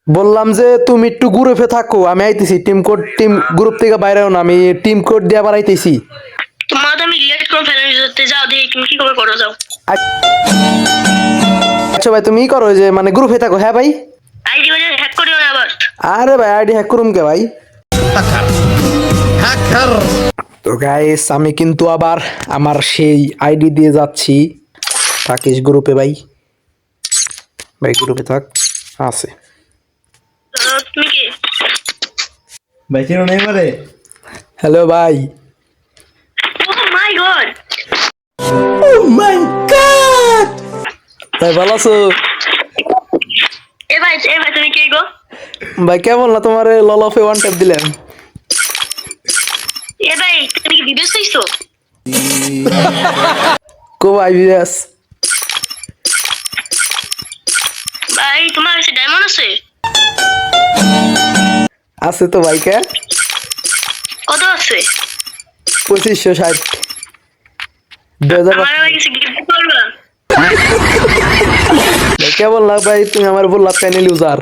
বললাম যে তুমি একটু গ্রুপে থাকো, আমি আইতেছি। টিম গ্রুপ থেকে বাইরে হও না, আমি টিম কোড দিয়ে আবার আইতেছি। তোমার তো আমি রিলেট করে ফেলে যেতে যাও দেখি তুমি কি করে করো যাও। আচ্ছা ভাই, তুমি ই করো যে মানে গ্রুপে থাকো। হ্যাঁ ভাই। আইডি মানে হ্যাক করিও না আবার। আরে ভাই, আইডি হ্যাক করুম কে ভাই? তো গাইস, আমি কিন্তু আবার আমার সেই আইডি দিয়ে যাচ্ছি। থাকিস গ্রুপে ভাই। ভাই গ্রুপে থাক। আছে তুমি কি ভাই চিনো নেই মারে? হ্যালো ভাই। ও মাই গড ভাই ভালো আছো? এ ভাই তুমি কে গো? ভাই কেমন না তোমার ললফে ওয়ান ট্যাপ দিলেন? এ ভাই তুমি কি ভিডিও চাইছো? কো ভাই বিএস ভাই তোমার কাছে ডায়মন্ড আছে? আছে তো ভাই। কে কত আছে? 2560। 2000। আমার ভাই কিছু গিফট করবা? ভাই কেমন লাগ ভাই, তুমি আমার বললা প্যানেল ইউজার।